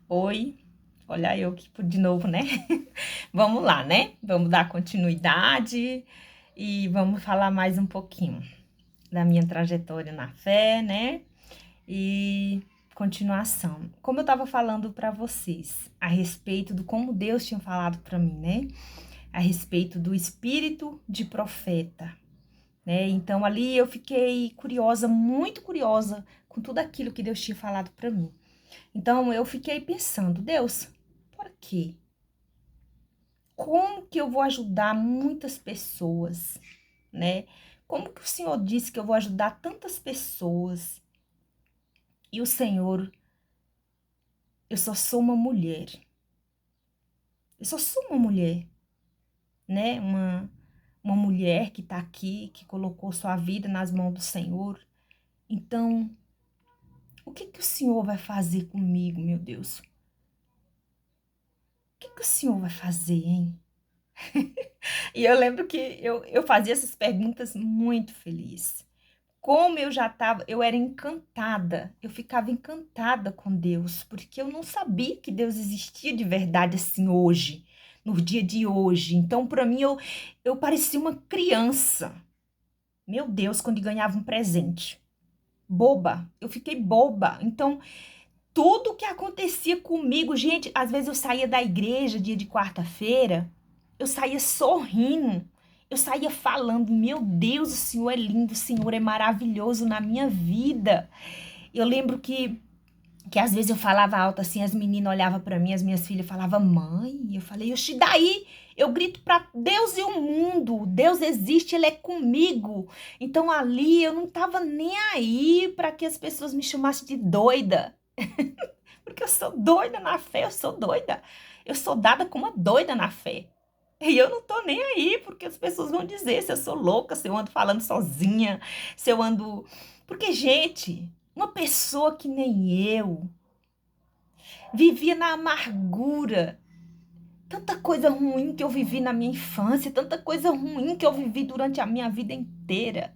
Oi, olha eu aqui de novo, né? Vamos lá, né? Vamos dar continuidade e vamos falar mais um pouquinho da minha trajetória na fé, né? E continuação. Como eu estava falando para vocês a respeito do como Deus tinha falado para mim, né? A respeito do espírito de profeta, né? Então ali eu fiquei curiosa, muito curiosa com tudo aquilo que Deus tinha falado para mim. Então eu fiquei pensando, Deus, por quê? Como que eu vou ajudar muitas pessoas, né? Como que o Senhor disse que eu vou ajudar tantas pessoas? E o Senhor, eu só sou uma mulher. Eu só sou uma mulher, né? Uma mulher que tá aqui, que colocou sua vida nas mãos do Senhor. Então, o que que o Senhor vai fazer comigo, meu Deus? O que que o Senhor vai fazer, hein? E eu lembro que eu fazia essas perguntas muito feliz. Como eu já estava, eu era encantada, eu ficava encantada com Deus, porque eu não sabia que Deus existia de verdade assim hoje, no dia de hoje. Então, para mim, eu parecia uma criança. Meu Deus, quando ganhava um presente. Boba, eu fiquei boba. Então, tudo que acontecia comigo, gente, às vezes eu saía da igreja dia de quarta-feira, eu saía sorrindo, eu saía falando, meu Deus, o Senhor é lindo, o Senhor é maravilhoso na minha vida. Eu lembro que às vezes eu falava alto assim, as meninas olhavam pra mim, as minhas filhas falavam, mãe, eu falei, oxi, daí eu grito pra Deus e o mundo, Deus existe, Ele é comigo. Então ali eu não tava nem aí pra que as pessoas me chamassem de doida. Porque eu sou doida na fé, eu sou doida. Eu sou dada como uma doida na fé. E eu não tô nem aí, porque as pessoas vão dizer se eu sou louca, se eu ando falando sozinha, se eu ando. Porque, gente, uma pessoa que nem eu vivia na amargura. Tanta coisa ruim que eu vivi na minha infância, tanta coisa ruim que eu vivi durante a minha vida inteira.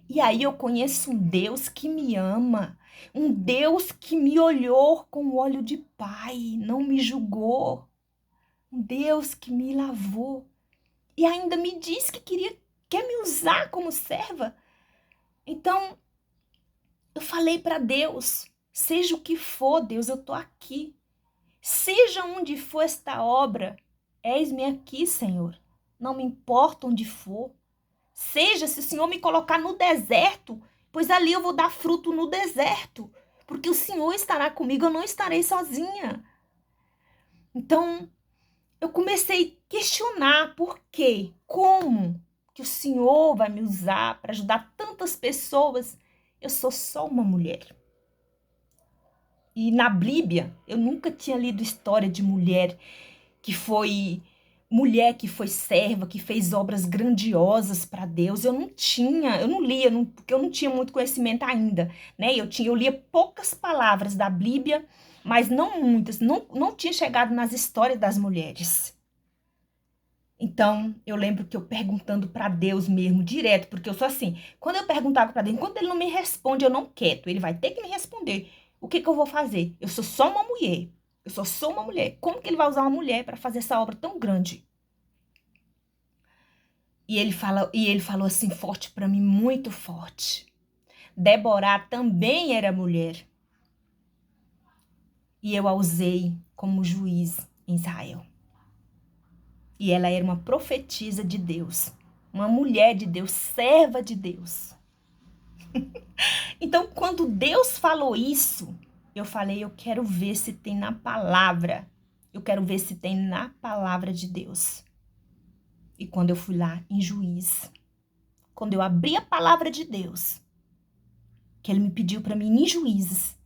E aí eu conheço um Deus que me ama, um Deus que me olhou com o olho de pai, não me julgou, um Deus que me lavou e ainda me disse que quer me usar como serva. Então eu falei para Deus, seja o que for, Deus, eu tô aqui. Seja onde for esta obra, eis-me aqui, Senhor. Não me importa onde for. Seja se o Senhor me colocar no deserto, pois ali eu vou dar fruto no deserto, porque o Senhor estará comigo, eu não estarei sozinha. Então, eu comecei a questionar por quê, como que o Senhor vai me usar para ajudar tantas pessoas. Eu sou só uma mulher. E na Bíblia, eu nunca tinha lido história de que foi mulher que foi serva, que fez obras grandiosas para Deus. Eu não lia, porque eu não tinha muito conhecimento ainda, né? Eu lia poucas palavras da Bíblia, mas não muitas, não tinha chegado nas histórias das mulheres. Então, eu lembro que eu perguntando para Deus mesmo, direto, porque eu sou assim, quando eu perguntava para Deus, enquanto ele não me responde, eu não quieto, ele vai ter que me responder. O que que eu vou fazer? Eu sou só uma mulher. Eu só sou uma mulher. Como que ele vai usar uma mulher para fazer essa obra tão grande? E ele falou assim forte para mim, muito forte. Débora também era mulher, e eu a usei como juiz em Israel. E ela era uma profetisa de Deus, uma mulher de Deus, serva de Deus. Então, quando Deus falou isso, eu falei, eu quero ver se tem na palavra. Eu quero ver se tem na palavra de Deus. E quando eu fui lá em Juiz, quando eu abri a palavra de Deus, que ele me pediu para mim em Juízes,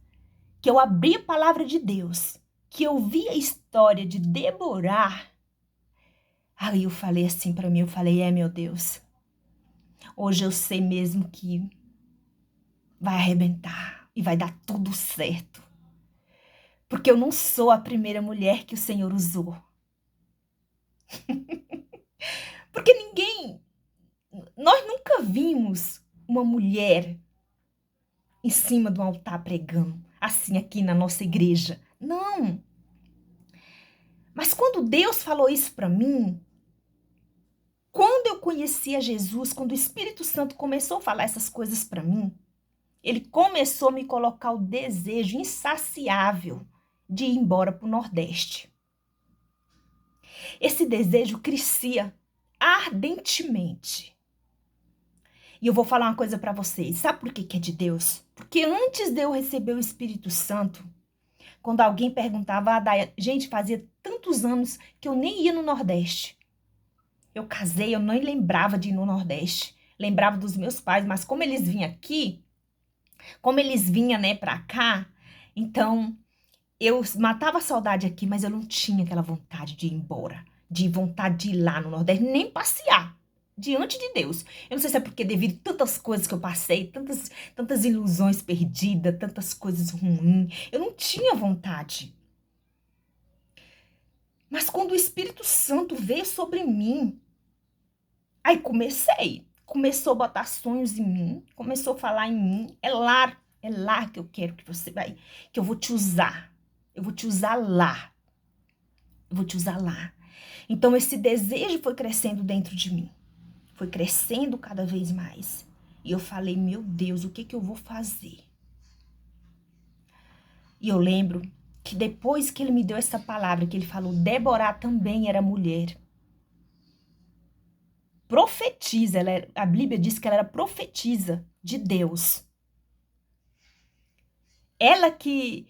que eu abri a palavra de Deus, que eu vi a história de Deborah, aí eu falei assim para mim, eu falei, meu Deus, hoje eu sei mesmo que vai arrebentar e vai dar tudo certo. Porque eu não sou a primeira mulher que o Senhor usou. Porque nós nunca vimos uma mulher em cima de um altar pregando, assim aqui na nossa igreja. Não. Mas quando Deus falou isso para mim, quando eu conheci a Jesus, quando o Espírito Santo começou a falar essas coisas para mim, ele começou a me colocar o desejo insaciável de ir embora para o Nordeste. Esse desejo crescia ardentemente. E eu vou falar uma coisa para vocês. Sabe por que que é de Deus? Porque antes de eu receber o Espírito Santo, quando alguém perguntava, gente, fazia tantos anos que eu nem ia no Nordeste. Eu casei, eu nem lembrava de ir no Nordeste. Lembrava dos meus pais, mas como eles vinham aqui, como eles vinham, né, pra cá, então eu matava a saudade aqui, mas eu não tinha aquela vontade de ir embora, de vontade de ir lá no Nordeste, nem passear diante de Deus. Eu não sei se é porque devido a tantas coisas que eu passei, tantas ilusões perdidas, tantas coisas ruins, eu não tinha vontade. Mas quando o Espírito Santo veio sobre mim, aí começou a botar sonhos em mim, começou a falar em mim, é lá que eu quero que você vai, que eu vou te usar. Eu vou te usar lá. Eu vou te usar lá. Então esse desejo foi crescendo dentro de mim. Foi crescendo cada vez mais. E eu falei, meu Deus, o que que eu vou fazer? E eu lembro que depois que ele me deu essa palavra, que ele falou, Débora também era mulher. Profetiza, a Bíblia diz que ela era profetisa de Deus. Ela que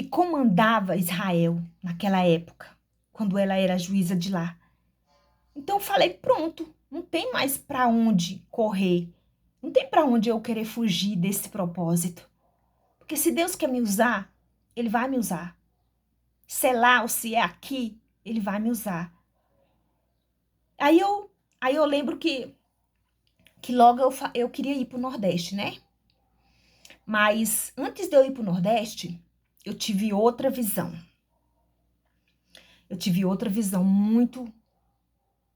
comandava Israel naquela época, quando ela era juíza de lá. Então eu falei, pronto, não tem mais para onde correr. Não tem para onde eu querer fugir desse propósito. Porque se Deus quer me usar, ele vai me usar. Se é lá ou se é aqui, ele vai me usar. Aí eu lembro que logo eu queria ir pro Nordeste, né? Mas antes de eu ir pro Nordeste, eu tive outra visão. Eu tive outra visão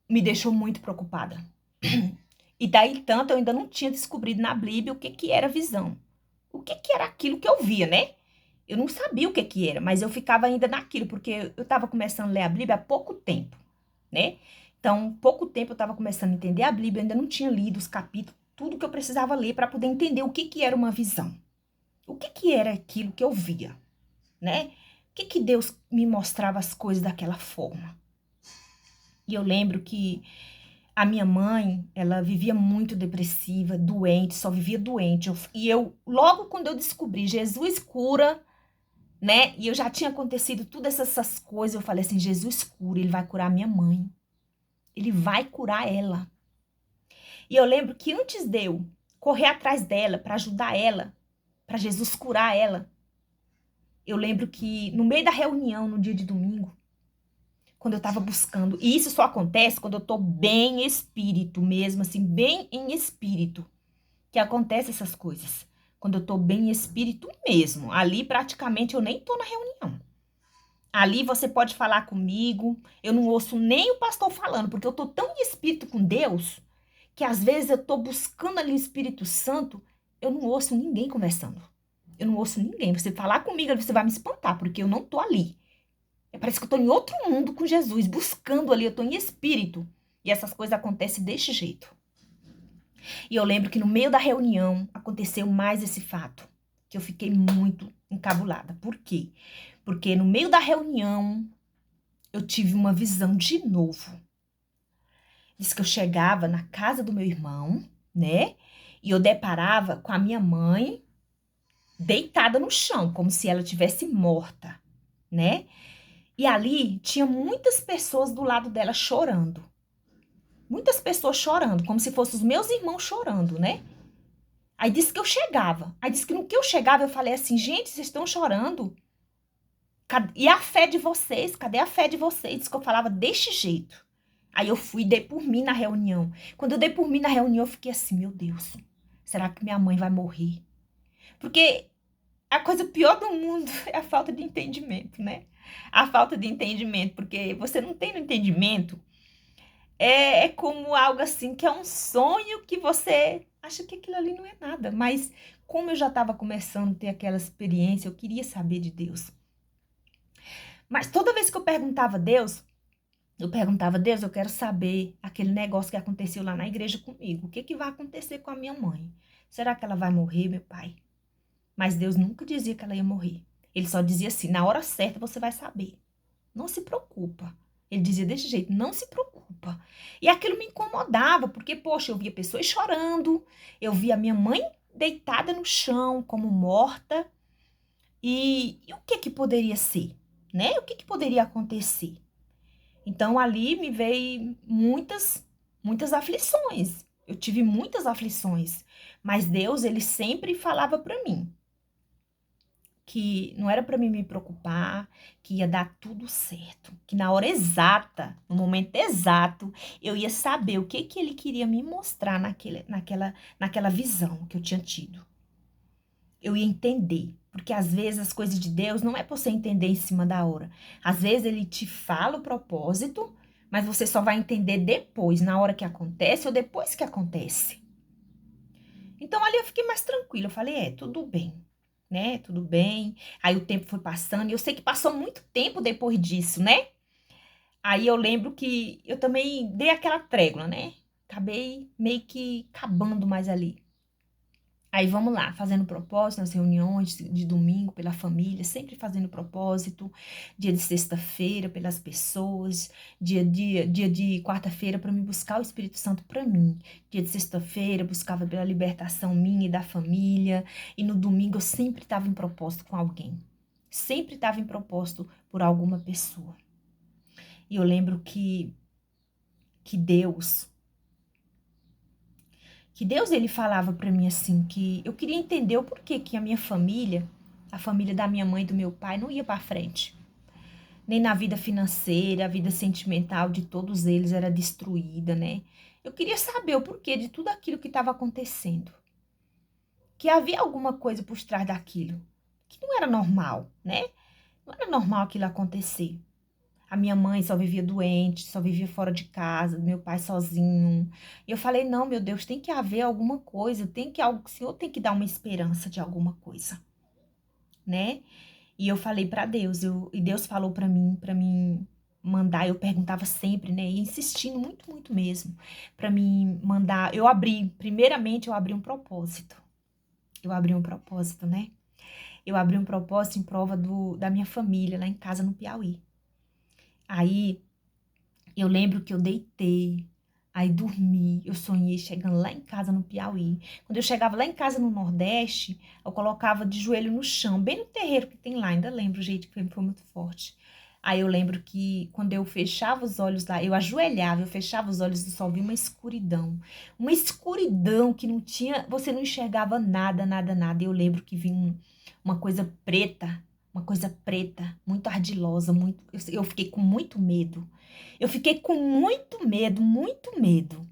me deixou muito preocupada. E daí tanto eu ainda não tinha descobrido na Bíblia o que que era visão. O que que era aquilo que eu via, né? Eu não sabia o que que era, mas eu ficava ainda naquilo, porque eu estava começando a ler a Bíblia há pouco tempo, né? Então, pouco tempo eu estava começando a entender a Bíblia, eu ainda não tinha lido os capítulos, tudo que eu precisava ler para poder entender o que que era uma visão. O que que era aquilo que eu via, né? O que que Deus me mostrava as coisas daquela forma? E eu lembro que a minha mãe, ela vivia muito depressiva, doente, só vivia doente. Logo quando eu descobri Jesus cura, né? E eu já tinha acontecido todas essas coisas, eu falei assim, Jesus cura, ele vai curar minha mãe. Ele vai curar ela. E eu lembro que antes de eu correr atrás dela, para ajudar ela, para Jesus curar ela, eu lembro que no meio da reunião, no dia de domingo, quando eu tava buscando, e isso só acontece quando eu tô bem em espírito mesmo, assim, bem em espírito, que acontece essas coisas. Quando eu tô bem em espírito mesmo, ali praticamente eu nem tô na reunião. Ali você pode falar comigo, eu não ouço nem o pastor falando, porque eu tô tão em espírito com Deus, que às vezes eu tô buscando ali o Espírito Santo, eu não ouço ninguém conversando. Eu não ouço ninguém. Você falar comigo, você vai me espantar, porque eu não tô ali. Parece que eu tô em outro mundo com Jesus, buscando ali, eu tô em espírito. E essas coisas acontecem desse jeito. E eu lembro que no meio da reunião aconteceu mais esse fato, que eu fiquei muito encabulada. Por quê? Porque no meio da reunião eu tive uma visão de novo. Diz que eu chegava na casa do meu irmão, né? E eu deparava com a minha mãe deitada no chão, como se ela tivesse morta, né? E ali tinha muitas pessoas do lado dela chorando. Muitas pessoas chorando, como se fossem os meus irmãos chorando, né? Aí disse que eu chegava. Aí disse que no que eu chegava, eu falei assim, gente, vocês estão chorando? E a fé de vocês? Cadê a fé de vocês? Disse que eu falava deste jeito. Aí eu fui e dei por mim na reunião. Quando eu dei por mim na reunião, eu fiquei assim, meu Deus, será que minha mãe vai morrer? Porque a coisa pior do mundo é a falta de entendimento, né? A falta de entendimento, porque você não tem no entendimento, é como algo assim, que é um sonho que você acha que aquilo ali não é nada. Mas como eu já estava começando a ter aquela experiência, eu queria saber de Deus. Mas toda vez que eu perguntava, Deus, eu quero saber aquele negócio que aconteceu lá na igreja comigo. O que que vai acontecer com a minha mãe? Será que ela vai morrer, meu pai? Mas Deus nunca dizia que ela ia morrer. Ele só dizia assim, na hora certa você vai saber. Não se preocupa. Ele dizia desse jeito, não se preocupa. E aquilo me incomodava, porque, poxa, eu via pessoas chorando, eu via minha mãe deitada no chão, como morta. E o que que poderia ser, né? O que que poderia acontecer? Então, ali me veio muitas aflições. Eu tive muitas aflições. Mas Deus, ele sempre falava para mim que não era para mim me preocupar, que ia dar tudo certo, que na hora exata, no momento exato, eu ia saber o que que ele queria me mostrar naquela visão que eu tinha tido. Eu ia entender, porque às vezes as coisas de Deus não é para você entender em cima da hora. Às vezes ele te fala o propósito, mas você só vai entender depois, na hora que acontece ou depois que acontece. Então ali eu fiquei mais tranquila, eu falei, tudo bem, né? Tudo bem. Aí o tempo foi passando, e eu sei que passou muito tempo depois disso, né? Aí eu lembro que eu também dei aquela trégua, né? Acabei meio que acabando mais ali. Aí vamos lá, fazendo propósito nas reuniões de domingo pela família, sempre fazendo propósito, dia de sexta-feira pelas pessoas, dia de quarta-feira para me buscar o Espírito Santo para mim. Dia de sexta-feira buscava pela libertação minha e da família, e no domingo eu sempre estava em propósito com alguém. Sempre estava em propósito por alguma pessoa. E eu lembro que Deus ele falava para mim assim, que eu queria entender o porquê que a minha família, a família da minha mãe e do meu pai, não ia para frente. Nem na vida financeira, a vida sentimental de todos eles era destruída, né? Eu queria saber o porquê de tudo aquilo que estava acontecendo. Que havia alguma coisa por trás daquilo, que não era normal, né? Não era normal aquilo acontecer. A minha mãe só vivia doente, só vivia fora de casa, meu pai sozinho. E eu falei, não, meu Deus, tem que haver alguma coisa, o Senhor tem que dar uma esperança de alguma coisa, né? E eu falei para Deus, e Deus falou para mim mandar, eu perguntava sempre, né? E insistindo muito mesmo, para mim mandar, primeiramente eu abri um propósito. Eu abri um propósito, né? Eu abri um propósito em prova da minha família, lá em casa no Piauí. Aí eu lembro que eu deitei, aí dormi, eu sonhei chegando lá em casa no Piauí. Quando eu chegava lá em casa no Nordeste, eu colocava de joelho no chão, bem no terreiro que tem lá, ainda lembro o jeito que foi muito forte. Aí eu lembro que quando eu fechava os olhos lá, eu ajoelhava, eu fechava os olhos e só via uma escuridão. Uma escuridão que não tinha, você não enxergava nada. E eu lembro que vinha uma coisa preta, muito ardilosa, eu fiquei com muito medo. Eu fiquei com muito medo.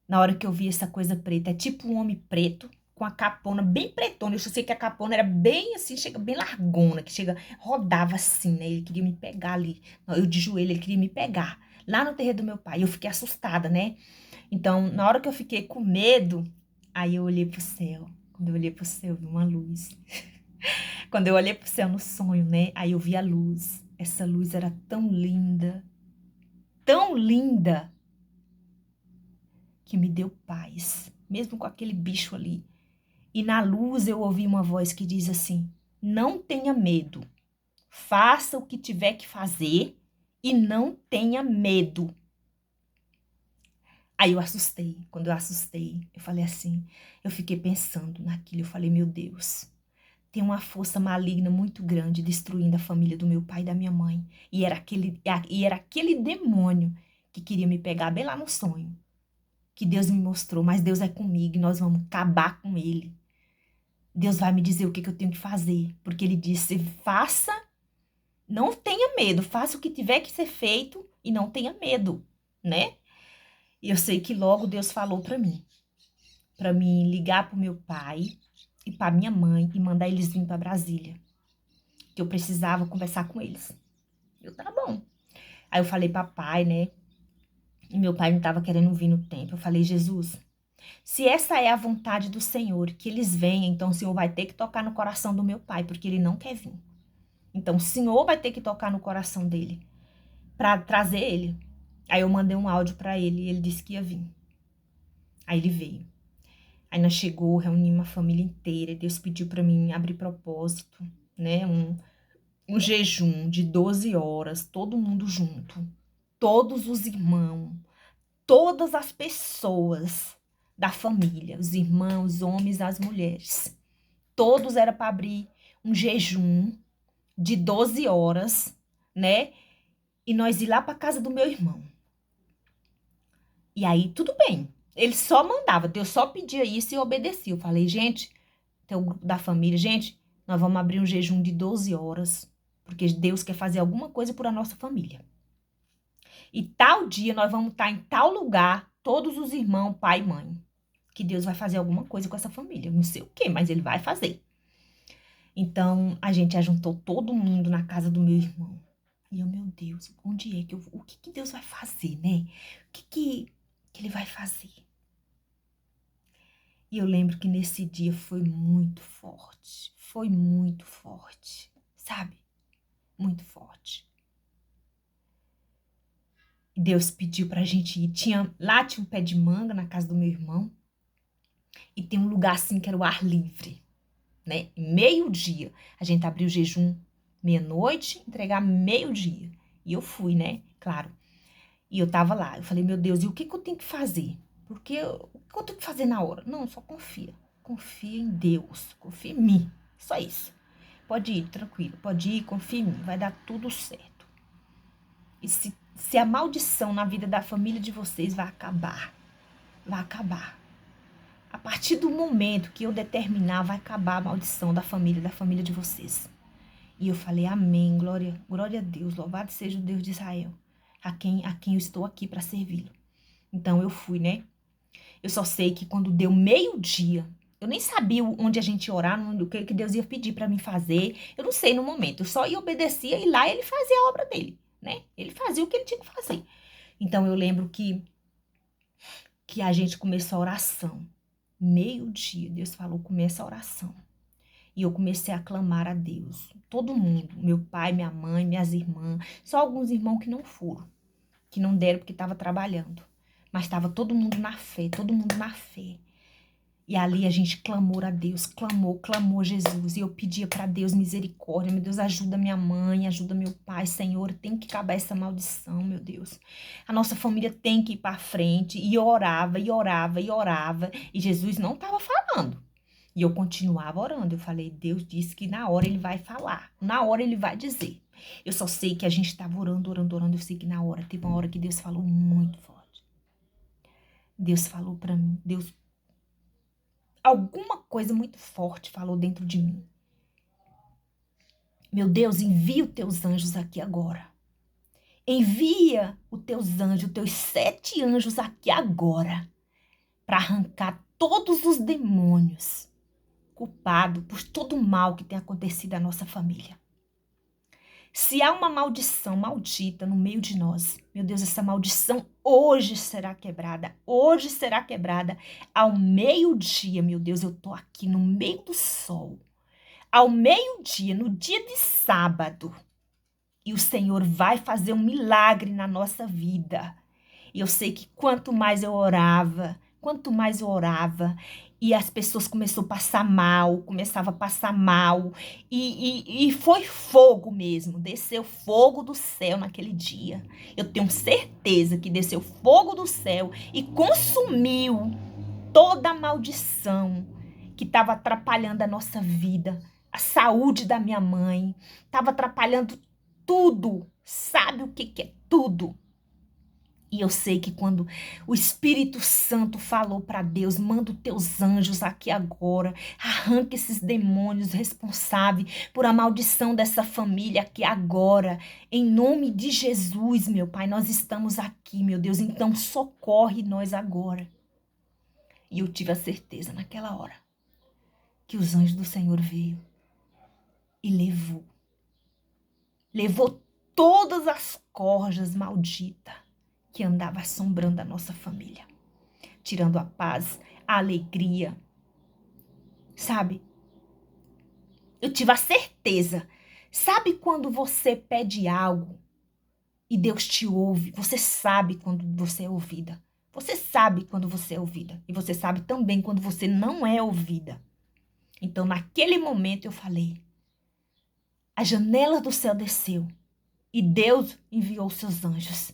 Na hora que eu vi essa coisa preta, é tipo um homem preto, com a capona bem pretona. Eu sei que a capona era bem assim, chega bem largona, que chega, rodava assim, né? Ele queria me pegar ali. Eu de joelho, ele queria me pegar. Lá no terreiro do meu pai. Eu fiquei assustada, né? Então, na hora que eu fiquei com medo, aí eu olhei pro céu. Quando eu olhei pro céu, eu vi uma luz. Quando eu olhei pro céu no sonho, né? Aí eu vi a luz. Essa luz era tão linda, que me deu paz, mesmo com aquele bicho ali. E na luz eu ouvi uma voz que diz assim: não tenha medo, faça o que tiver que fazer e não tenha medo. Aí eu assustei. Quando eu assustei, eu falei assim, eu fiquei pensando naquilo, eu falei, meu Deus, tem uma força maligna muito grande destruindo a família do meu pai e da minha mãe. E era aquele demônio que queria me pegar bem lá no sonho, que Deus me mostrou, mas Deus é comigo e nós vamos acabar com ele. Deus vai me dizer o que eu tenho que fazer, porque ele disse, faça, não tenha medo, faça o que tiver que ser feito e não tenha medo, né? E eu sei que logo Deus falou para mim ligar pro meu pai e para minha mãe e mandar eles vir para Brasília, que eu precisava conversar com eles. Eu, tá bom. Aí eu falei papai, né? E meu pai não estava querendo vir no tempo. Eu falei, Jesus, se essa é a vontade do Senhor, que eles venham, então o Senhor vai ter que tocar no coração do meu pai, porque ele não quer vir. Então, o Senhor vai ter que tocar no coração dele para trazer ele. Aí eu mandei um áudio para ele e ele disse que ia vir. Aí ele veio. Aí nós chegou, reunimos a família inteira. Deus pediu para mim abrir propósito, né? Um jejum de 12 horas, todo mundo junto. Todos os irmãos, todas as pessoas da família, os irmãos, os homens, as mulheres. Todos era para abrir um jejum de 12 horas, né? E nós ir lá para casa do meu irmão. E aí, tudo bem. Ele só mandava, Deus só pedia isso e eu obedecia. Eu falei, gente, tem o grupo da família, gente, nós vamos abrir um jejum de 12 horas, porque Deus quer fazer alguma coisa por a nossa família. E tal dia nós vamos estar em tal lugar, todos os irmãos, pai e mãe, que Deus vai fazer alguma coisa com essa família. Não sei o quê, mas ele vai fazer. Então, a gente ajuntou todo mundo na casa do meu irmão. E eu, meu Deus, onde é que o que Deus vai fazer, né? O que ele vai fazer? E eu lembro que nesse dia foi muito forte. Foi muito forte, sabe? Muito forte. E Deus pediu pra gente ir. Lá tinha um pé de manga na casa do meu irmão. E tem um lugar assim que era o ar livre, né? Meio-dia. A gente abriu o jejum meia-noite, entregar meio-dia. E eu fui, né? Claro. E eu tava lá. Eu falei, meu Deus, e o que eu tenho que fazer? Porque o que eu tenho que fazer na hora? Não, só confia. Confia em Deus. Confia em mim. Só isso. Pode ir, tranquilo. Pode ir, confia em mim. Vai dar tudo certo. E se a maldição na vida da família de vocês vai acabar. Vai acabar. A partir do momento que eu determinar, vai acabar a maldição da família de vocês. E eu falei, amém, glória a Deus, louvado seja o Deus de Israel, a quem eu estou aqui para servi-lo. Então eu fui, né? Eu só sei que quando deu meio-dia, eu nem sabia onde a gente ia orar, o que Deus ia pedir para mim fazer. Eu não sei no momento, eu só ia obedecer e lá ele fazia a obra dele, né? Ele fazia o que ele tinha que fazer. Então eu lembro que a gente começou a oração. Meio-dia, Deus falou, começa a oração. E eu comecei a clamar a Deus. Todo mundo, meu pai, minha mãe, minhas irmãs, só alguns irmãos que não foram, que não deram porque estava trabalhando. Mas estava todo mundo na fé, todo mundo na fé. E ali a gente clamou a Deus, clamou Jesus. E eu pedia para Deus misericórdia. Meu Deus, ajuda minha mãe, ajuda meu pai, Senhor. Tem que acabar essa maldição, meu Deus. A nossa família tem que ir para frente. E eu orava, e orava, e orava. E Jesus não estava falando. E eu continuava orando. Eu falei, Deus disse que na hora ele vai falar. Na hora ele vai dizer. Eu só sei que a gente estava orando. Eu sei que na hora, teve uma hora que Deus falou muito forte. Deus falou para mim, alguma coisa muito forte falou dentro de mim. Meu Deus, envia os teus anjos aqui agora. Envia os teus anjos, os teus 7 anjos aqui agora, para arrancar todos os demônios culpados por todo o mal que tem acontecido à nossa família. Se há uma maldição maldita no meio de nós, meu Deus, essa maldição hoje será quebrada. Hoje será quebrada. Ao meio-dia, meu Deus, eu tô aqui no meio do sol. Ao meio-dia, no dia de sábado. E o Senhor vai fazer um milagre na nossa vida. E eu sei que quanto mais eu orava, e as pessoas começavam a passar mal, e foi fogo mesmo, desceu fogo do céu naquele dia. Eu tenho certeza que desceu fogo do céu e consumiu toda a maldição que estava atrapalhando a nossa vida, a saúde da minha mãe, estava atrapalhando tudo. Sabe o que é tudo? E eu sei que quando o Espírito Santo falou para Deus, manda os teus anjos aqui agora, arranca esses demônios responsáveis por a maldição dessa família aqui agora, em nome de Jesus, meu Pai, nós estamos aqui, meu Deus, então socorre nós agora. E eu tive a certeza naquela hora que os anjos do Senhor veio e levou todas as corjas malditas que andava assombrando a nossa família, tirando a paz, a alegria, sabe? Eu tive a certeza, Sabe quando você pede algo e Deus te ouve? Você sabe quando você é ouvida. Você sabe quando você é ouvida. E você sabe também quando você não é ouvida. Então, naquele momento, eu falei: a janela do céu desceu e Deus enviou seus anjos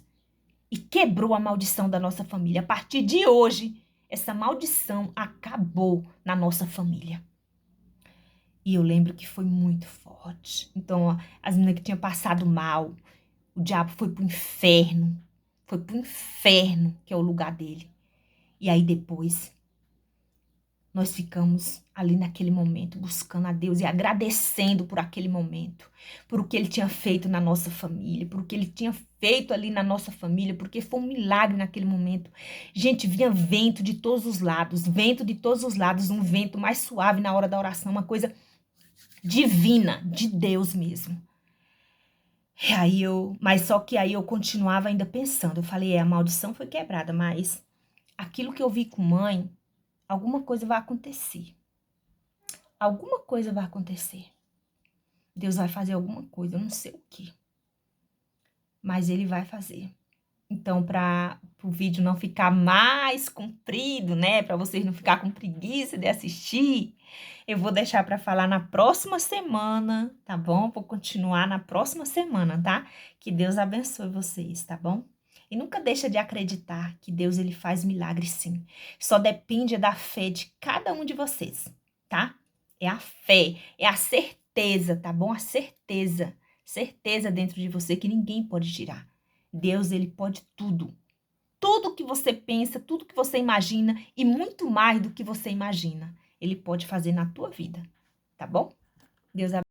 e quebrou a maldição da nossa família. A partir de hoje, essa maldição acabou na nossa família. E eu lembro que foi muito forte. Então, ó, as meninas que tinham passado mal, o diabo foi pro inferno. Foi pro inferno, que é o lugar dele. E aí depois, nós ficamos ali naquele momento, buscando a Deus e agradecendo por aquele momento, por o que ele tinha feito na nossa família, por o que ele tinha feito ali na nossa família, porque foi um milagre naquele momento. Gente, vinha vento de todos os lados, um vento mais suave na hora da oração, uma coisa divina, de Deus mesmo. E aí mas só que aí eu continuava ainda pensando, eu falei, a maldição foi quebrada, mas aquilo que eu vi com mãe, alguma coisa vai acontecer. Alguma coisa vai acontecer. Deus vai fazer alguma coisa, eu não sei o que. Mas ele vai fazer. Então, para o vídeo não ficar mais comprido, né? Para vocês não ficar com preguiça de assistir, eu vou deixar para falar na próxima semana, tá bom? Vou continuar na próxima semana, tá? Que Deus abençoe vocês, tá bom? E nunca deixa de acreditar que Deus ele faz milagres sim. Só depende da fé de cada um de vocês, tá? É a fé, é a certeza, tá bom? A certeza, certeza dentro de você que ninguém pode tirar. Deus, ele pode tudo. Tudo que você pensa, tudo que você imagina e muito mais do que você imagina. Ele pode fazer na tua vida, tá bom? Deus abençoe.